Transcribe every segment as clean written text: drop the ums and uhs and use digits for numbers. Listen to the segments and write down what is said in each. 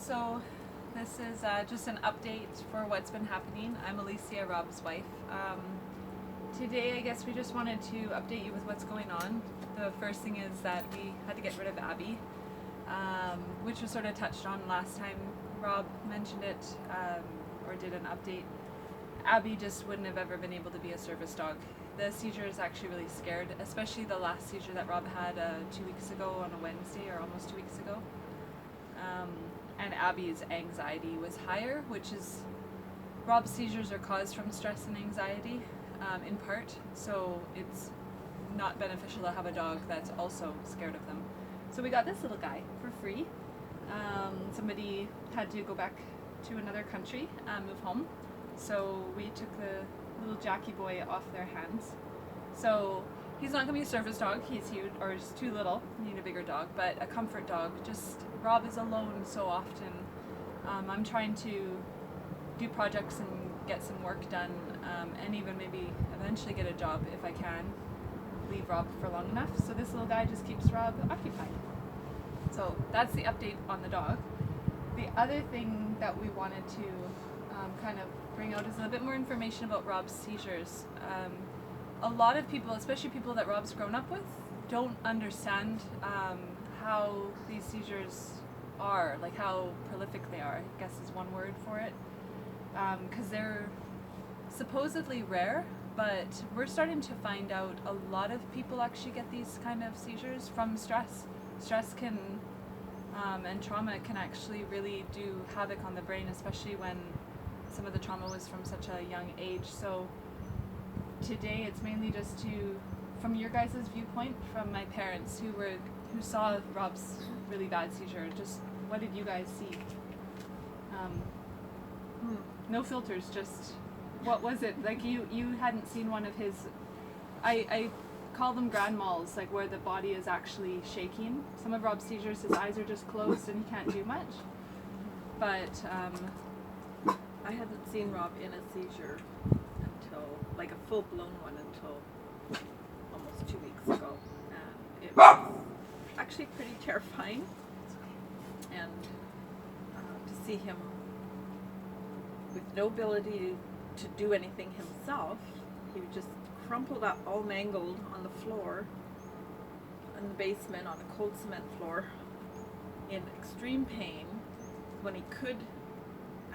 So this is just an update for what's been happening. I'm Aleesia, Rob's wife. Today I guess we just wanted to update you with what's going on. The first thing is that we had to get rid of Abby, which was sort of touched on last time Rob mentioned it, or did an update. Abby just wouldn't have ever been able to be a service dog. The seizure is actually really scared, especially the last seizure that Rob had 2 weeks ago on a Wednesday, or almost 2 weeks ago. And Abby's anxiety was higher, which is, Rob's seizures are caused from stress and anxiety, in part, so it's not beneficial to have a dog that's also scared of them. So we got this little guy for free. Somebody had to go back to another country, move home, so we took the little Jackie boy off their hands. So he's not going to be a service dog, he's huge, or he's too little, need a bigger dog, but a comfort dog. Just, Rob is alone so often. I'm trying to do projects and get some work done, and even maybe eventually get a job if I can leave Rob for long enough. So this little guy just keeps Rob occupied. So that's the update on the dog. The other thing that we wanted to kind of bring out is a little bit more information about Rob's seizures. A lot of people, especially people that Rob's grown up with, don't understand how these seizures are, like how prolific they are, I guess is one word for it. Because they're supposedly rare, but we're starting to find out a lot of people actually get these kind of seizures from stress. Stress can, and trauma can actually really do havoc on the brain, especially when some of the trauma was from such a young age. So today it's mainly just to, from your guys' viewpoint, from my parents who saw Rob's really bad seizure, just what did you guys see? No filters, just what was it? Like you hadn't seen one of his, I call them grand mals, like where the body is actually shaking. Some of Rob's seizures, his eyes are just closed and he can't do much. But I hadn't seen Rob in a seizure until, like a full-blown one, until almost 2 weeks ago. And it was actually pretty terrifying. And to see him with no ability to do anything himself, he was just crumpled up, all mangled on the floor in the basement on a cold cement floor in extreme pain. When he could,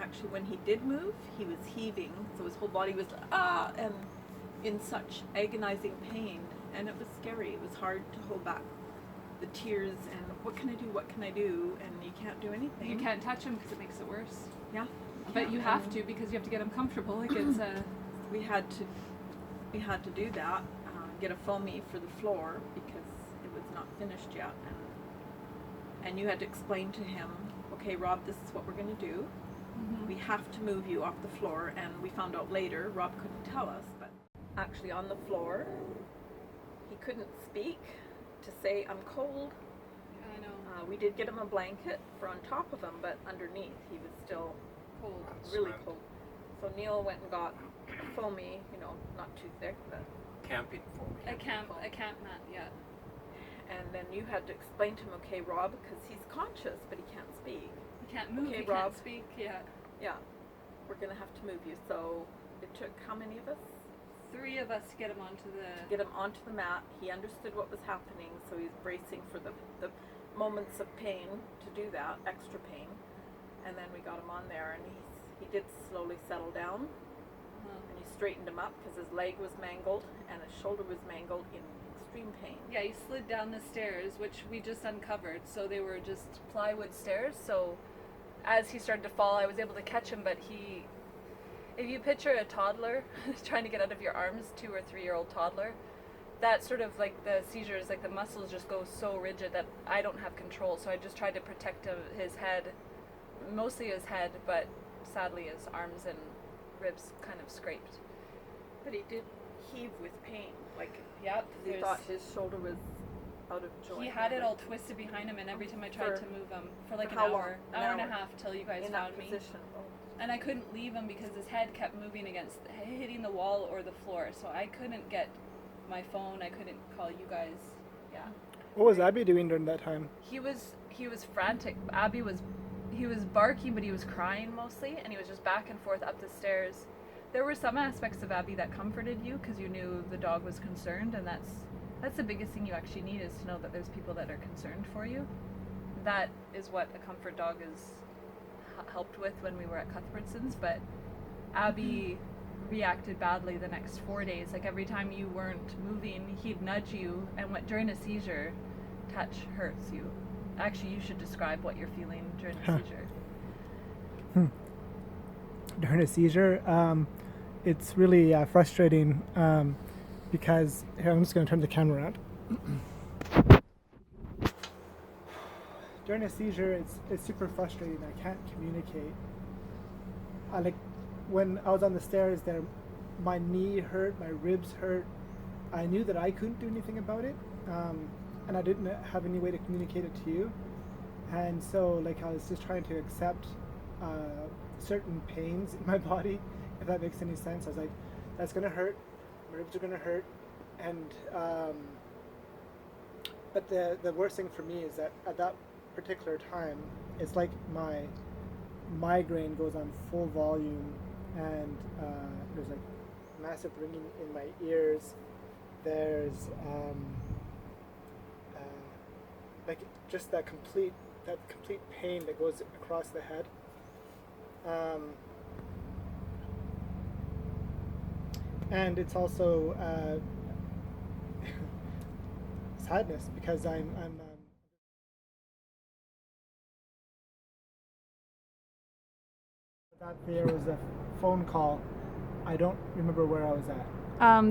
actually when he did move, he was heaving, so his whole body was and in such agonizing pain, and it was scary. It was hard to hold back the tears and what can I do, and you can't do anything. you can't touch him because it makes it worse. Yeah. But you have to, because you have to get him comfortable. Like it's we had to do that, get a foamy for the floor because it was not finished yet, and you had to explain to him, okay, Rob, this is what we're going to do. We have to move you off the floor. And we found out later, Rob couldn't tell us, but actually on the floor, he couldn't speak to say, I'm cold. I know. We did get him a blanket for on top of him, but underneath he was still Cold. really cold. So Neil went and got foamy, not too thick, but Camping foamy. A camp mat, yeah. and then you had to explain to him, okay, Rob, because he's conscious, but he can't speak. He can't move, Okay, he Rob. can't speak, yeah. Yeah, we're going to have to move you. So it took how many of us? 3 of us to get him onto the... Get him onto the mat. He understood what was happening, so he's bracing for the moments of pain to do that, extra pain. And then we got him on there, and he did slowly settle down. And you straightened him up because his leg was mangled and his shoulder was mangled in extreme pain. Yeah, he slid down the stairs, which we just uncovered. So they were just plywood stairs. So as he started to fall, I was able to catch him, but if you picture a toddler trying to get out of your arms, 2 or 3-year-old toddler, that sort of like the seizures, like the muscles just go so rigid that I don't have control. So I just tried to protect his head, mostly his head, but sadly his arms and ribs kind of scraped. But he did heave with pain, like Yep. he thought his shoulder was out of joint. He had it all twisted behind him, and every time I tried to move him for like an how long? hour, An hour and a hour. half till you guys in found that me. position. And I couldn't leave him because his head kept moving against, hitting the wall or the floor. So I couldn't get my phone. I couldn't call you guys. Yeah. What was Abby doing during that time? He was frantic. Abby was, he was barking, but he was crying mostly, and he was just back and forth up the stairs. There were some aspects of Abby that comforted you because you knew the dog was concerned, and that's the biggest thing you actually need, is to know that there's people that are concerned for you. That is what a comfort dog is helped with when we were at Cuthbertson's. But Abby reacted badly the next 4 days. Like every time you weren't moving, he'd nudge you, and during a seizure, touch hurts you. Actually, you should describe what you're feeling during a seizure. During a seizure, it's really frustrating because, here, I'm just going to turn the camera around. During a seizure, it's super frustrating. I can't communicate. When I was on the stairs there, my knee hurt, my ribs hurt. I knew that I couldn't do anything about it, and I didn't have any way to communicate it to you. And so, I was just trying to accept certain pains in my body, if that makes any sense. I was like, that's gonna hurt, my ribs are gonna hurt, and but the worst thing for me is that at that particular time, it's like my migraine goes on full volume, and there's massive ringing in my ears. There's just that complete pain that goes across the head. And it's also sadness, because I'm that there was a phone call. I don't remember where I was at.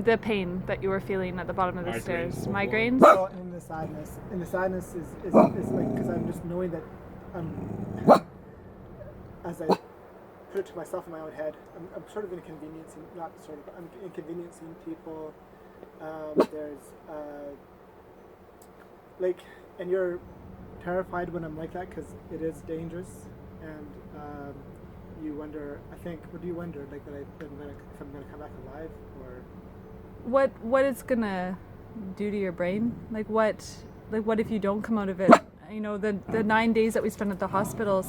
The pain that you were feeling at the bottom of the stairs. Migraines? Well, and the sadness. And the sadness is because I'm just knowing that as I put it to myself in my own head, I'm sort of inconveniencing, I'm inconveniencing people. There's and you're terrified when I'm like that, because it is dangerous, and you wonder, what do you wonder? If I'm gonna come back alive, or What it's gonna do to your brain? What if you don't come out of it? The 9 days that we spent at the hospital,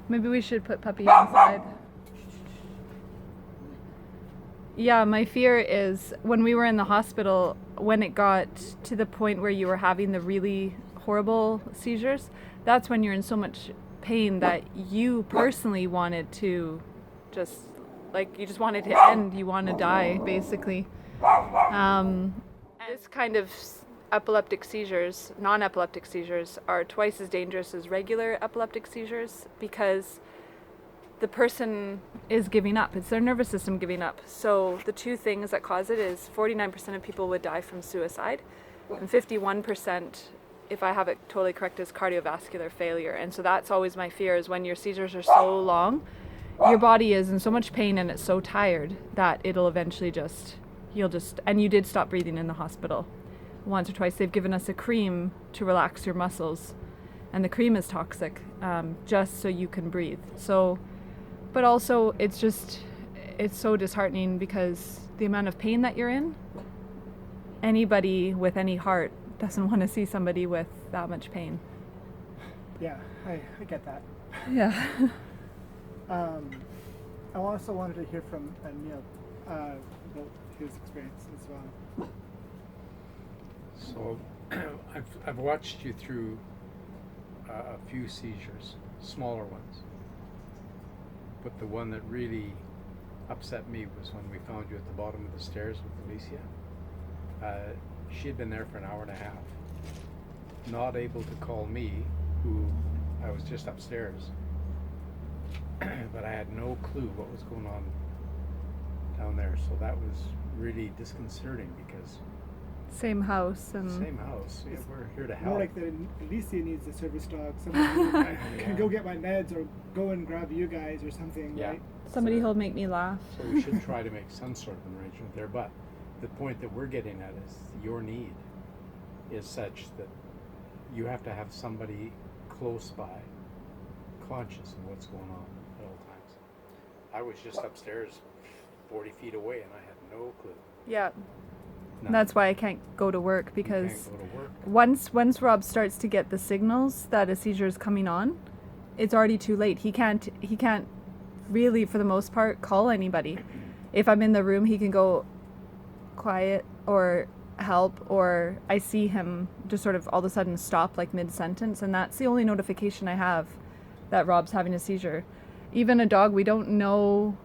maybe we should put Puppy inside. Yeah, my fear is when we were in the hospital, when it got to the point where you were having the really horrible seizures, that's when you're in so much pain that you personally wanted to you just wanted to end, you want to die, basically. This kind of epileptic seizures, non-epileptic seizures, are twice as dangerous as regular epileptic seizures, because the person is giving up. It's their nervous system giving up. So the two things that cause it is 49% of people would die from suicide, and 51%, if I have it totally correct, is cardiovascular failure. And so that's always my fear, is when your seizures are so long, your body is in so much pain and it's so tired that it'll eventually and you did stop breathing in the hospital once or twice. They've given us a cream to relax your muscles, and the cream is toxic, just so you can breathe. So, but also it's so disheartening, because the amount of pain that you're in, anybody with any heart doesn't want to see somebody with that much pain. Yeah, I get that. Yeah. I also wanted to hear from Neil about his experience as well. So, I've watched you through a few seizures, smaller ones. But the one that really upset me was when we found you at the bottom of the stairs with Aleesia. She had been there for an hour and a half, not able to call me, who I was just upstairs. But I had no clue what was going on down there, so that was really disconcerting, because Same house. Yeah, we're here to help. More like that Aleesia needs a service dog, someone who can go get my meds or go and grab you guys or something, Yeah. right? Somebody who'll make me laugh. So we should try to make some sort of an arrangement there, but the point that we're getting at is your need is such that you have to have somebody close by, conscious of what's going on at all times. I was just upstairs 40 feet away and I had no clue. Yeah. None. That's why I can't go to work, because You can't go to work. once Rob starts to get the signals that a seizure is coming on, it's already too late. He can't really, for the most part, call anybody. If I'm in the room, he can go quiet or help, or I see him just sort of all of a sudden stop like mid-sentence, and that's the only notification I have that Rob's having a seizure. Even a dog, we don't know,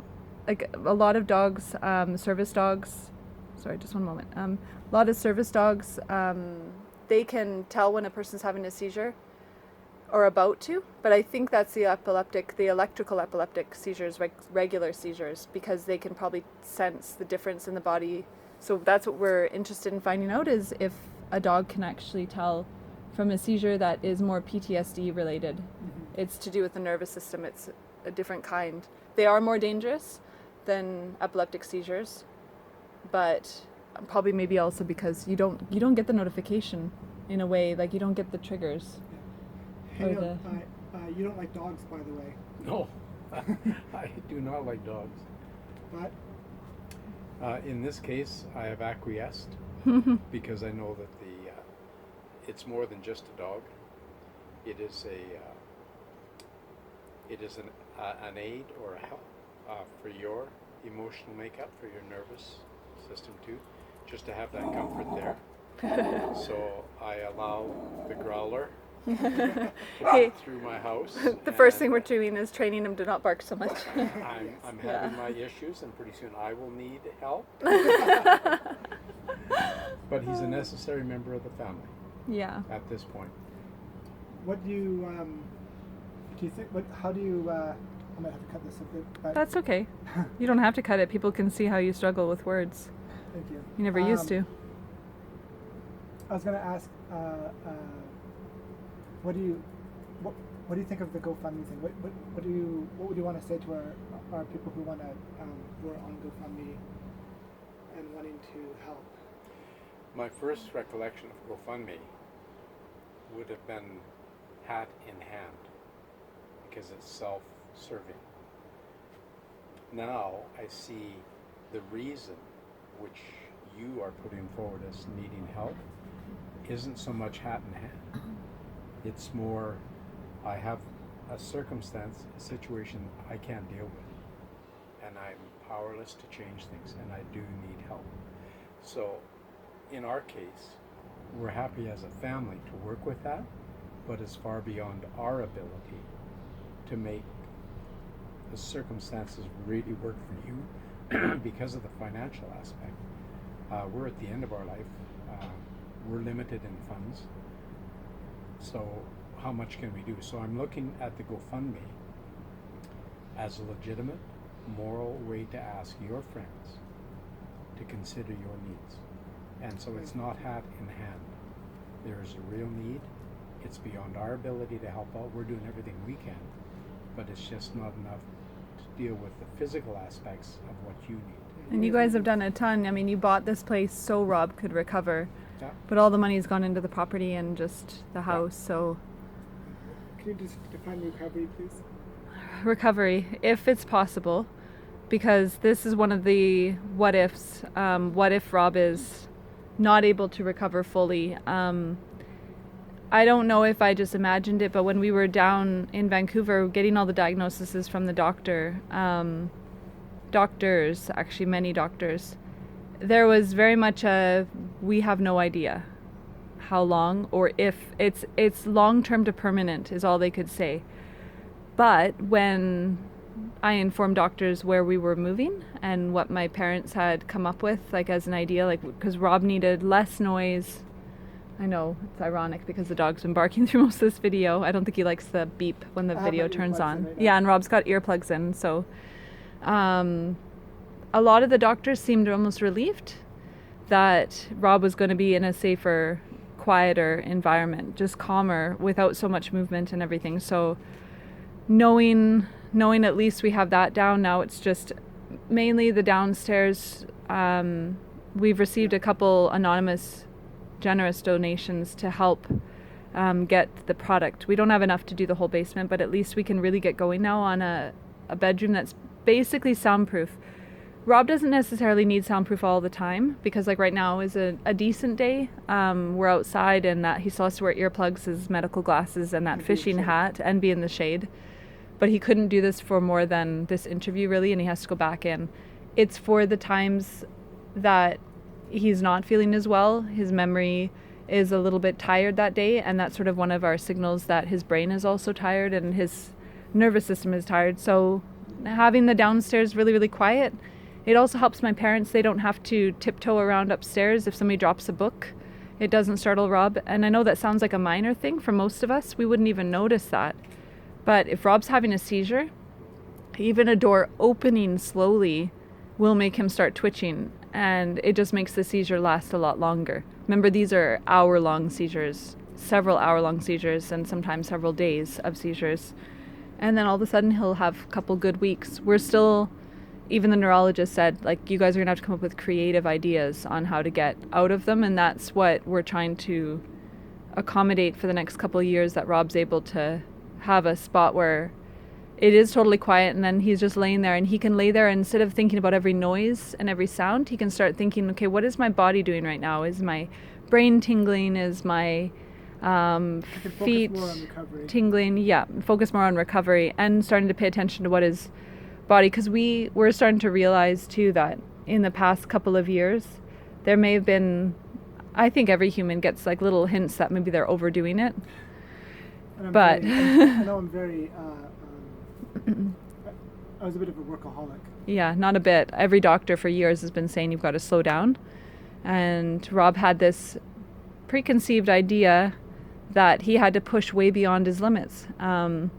like a lot of dogs, service dogs, sorry, just one moment. A lot of service dogs, they can tell when a person's having a seizure or about to, but I think that's the electrical epileptic seizures, regular seizures, because they can probably sense the difference in the body. So that's what we're interested in finding out, is if a dog can actually tell from a seizure that is more PTSD related. Mm-hmm. It's to do with the nervous system. It's a different kind. They are more dangerous than epileptic seizures, but probably maybe also because you don't get the notification in a way, like you don't get the triggers. Hey, Or no, you don't like dogs, by the way. No, I do not like dogs. But In this case, I have acquiesced because I know that it's more than just a dog. It is an aid or a help for your emotional makeup, for your nervous system too, just to have that comfort there. So I allow the growler to Hey, walk through my house. the first and thing we're doing is training him to not bark so much. I'm having my issues, and pretty soon I will need help. But he's a necessary member of the family Yeah. at this point. what do you think? How do you? I might have to cut this a bit. But That's okay. You don't have to cut it. People can see how you struggle with words. thank you. You never used to. I was going to ask, what do you think of the GoFundMe thing? What would you want to say to our people who who are on GoFundMe and wanting to help? My first recollection of GoFundMe would have been hat in hand, because it's self-serving. Now I see the reason which you are putting forward as needing help isn't so much hat in hand. It's more, I have a circumstance, a situation I can't deal with, and I'm powerless to change things, and I do need help. So in our case, we're happy as a family to work with that, but it's far beyond our ability to make the circumstances really work for you because of the financial aspect. We're at the end of our life. We're limited in funds. So how much can we do? So I'm looking at the GoFundMe as a legitimate, moral way to ask your friends to consider your needs. And so it's not hat in hand. There is a real need. It's beyond our ability to help out. We're doing everything we can, but it's just not enough to deal with the physical aspects of what you need. And you guys have done a ton. I mean, you bought this place so Rob could recover, Yeah. but all the money's gone into the property and just the house. So Can you just define recovery, please? recovery, if it's possible, because this is one of the what ifs. What if Rob is not able to recover fully? I don't know if I just imagined it, but when we were down in Vancouver getting all the diagnoses from the doctors, actually many doctors, there was very much we have no idea how long, or if it's long-term to permanent is all they could say. But when I informed doctors where we were moving and what my parents had come up with, like as an idea, like because Rob needed less noise. I know it's ironic because the dog's been barking through most of this video. I don't think he likes the beep when the I have video my turns earplugs on. in right now. Yeah, and Rob's got earplugs in, so a lot of the doctors seemed almost relieved that Rob was going to be in a safer, quieter environment, just calmer, without so much movement and everything. So knowing at least we have that down now, it's just mainly the downstairs. We've received a couple anonymous generous donations to help get the product. We don't have enough to do the whole basement, but at least we can really get going now on a bedroom that's basically soundproof. Rob doesn't necessarily need soundproof all the time because like right now is a decent day. We're outside and he still has to wear earplugs, his medical glasses and that And be in fishing shade. hat and be in the shade. But he couldn't do this for more than this interview really, and he has to go back in. It's for the times that he's not feeling as well. His memory is a little bit tired that day, and that's sort of one of our signals that his brain is also tired and his nervous system is tired. So having the downstairs really, really quiet, it also helps my parents. They don't have to tiptoe around upstairs if somebody drops a book. It doesn't startle Rob. And I know that sounds like a minor thing for most of us. We wouldn't even notice that. But if Rob's having a seizure, even a door opening slowly will make him start twitching. And it just makes the seizure last a lot longer. Remember, these are hour-long seizures, several hour-long seizures, and sometimes several days of seizures. And then all of a sudden he'll have a couple good weeks. We're still... Even the neurologist said, like, you guys are going to have to come up with creative ideas on how to get out of them. And that's what we're trying to accommodate for the next couple of years, that Rob's able to have a spot where it is totally quiet and then he's just laying there, and he can lay there and instead of thinking about every noise and every sound, he can start thinking, okay, what is my body doing right now? Is my brain tingling? Is my feet tingling? Yeah, focus more on recovery and starting to pay attention to what is body, because we're starting to realize too that in the past couple of years there may have been, I think every human gets like little hints that maybe they're overdoing it, but I know I'm very I was a bit of a workaholic. Yeah, not a bit. Every doctor for years has been saying you've got to slow down, and Rob had this preconceived idea that he had to push way beyond his limits. None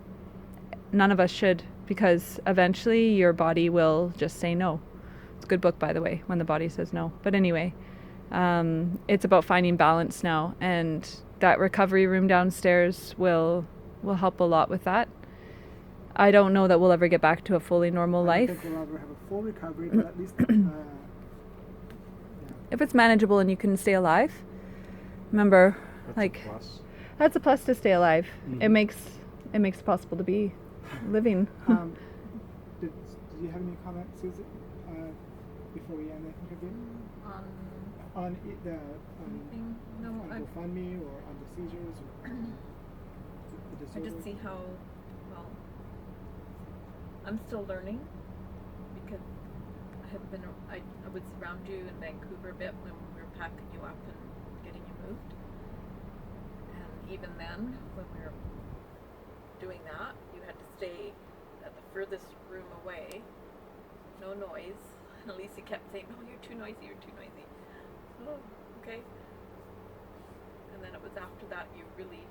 of us should, because eventually your body will just say no. It's a good book, by the way, When the Body Says No. But anyway, it's about finding balance now, and that recovery room downstairs will help a lot with that. I don't know that we'll ever get back to a fully normal life. I don't think we'll ever have a full recovery, but at least if it's manageable and you can stay alive, remember, That's like, a plus. that's a plus to stay alive. Mhm. It makes it possible to be living. Did you have any comments, Susan, before we end the interview? On Anything? No, on GoFundMe or on the seizures or the I disorder? just see how, well, I'm still learning, because I was around you in Vancouver a bit when we were packing you up and getting you moved. And even then, when we were doing that, you had to stay at the furthest room away, no noise. And Aleesia kept saying, "No, you're too noisy, you're too noisy." Oh, okay. And then it was after that you really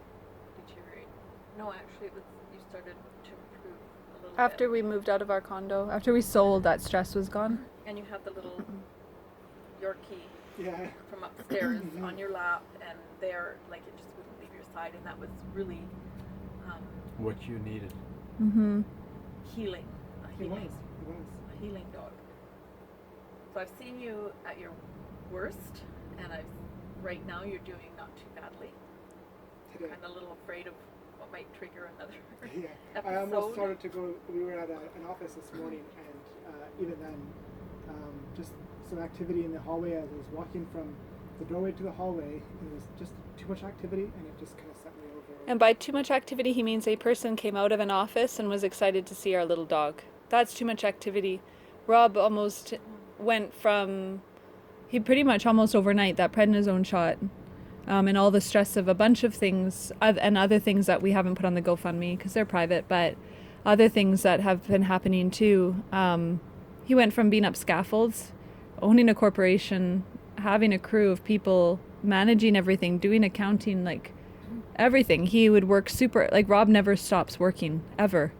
deteriorated. No, actually, it was, you started to improve a little After bit. we moved out of our condo, after we sold, that stress was gone. And you had the little Yorkie Yeah. from upstairs on your lap, and there, like, it just wouldn't leave your side, and that was really What you needed. Mm-hmm. healing. It was. A healing dog. So I've seen you at your worst, and right now you're doing not too badly. Today. Kind of a little afraid of what might trigger another Yeah. episode. I almost started to go. We were at an office this morning, and even then, just some activity in the hallway as I was walking from the doorway to the hallway. It was just too much activity, and it just kind of set me over. And by too much activity, he means a person came out of an office and was excited to see our little dog. That's too much activity. Rob almost went from, he pretty much almost overnight, that prednisone shot, and all the stress of a bunch of things, and other things that we haven't put on the GoFundMe because they're private, but other things that have been happening too. He went from being up scaffolds, owning a corporation, having a crew of people, managing everything, doing accounting, like everything. He would work super, like Rob never stops working, ever.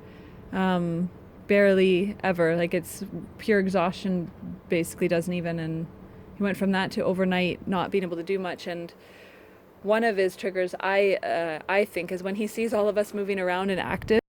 Barely ever. Like it's pure exhaustion, basically doesn't even. And he went from that to overnight not being able to do much. And one of his triggers, I think, is when he sees all of us moving around and active.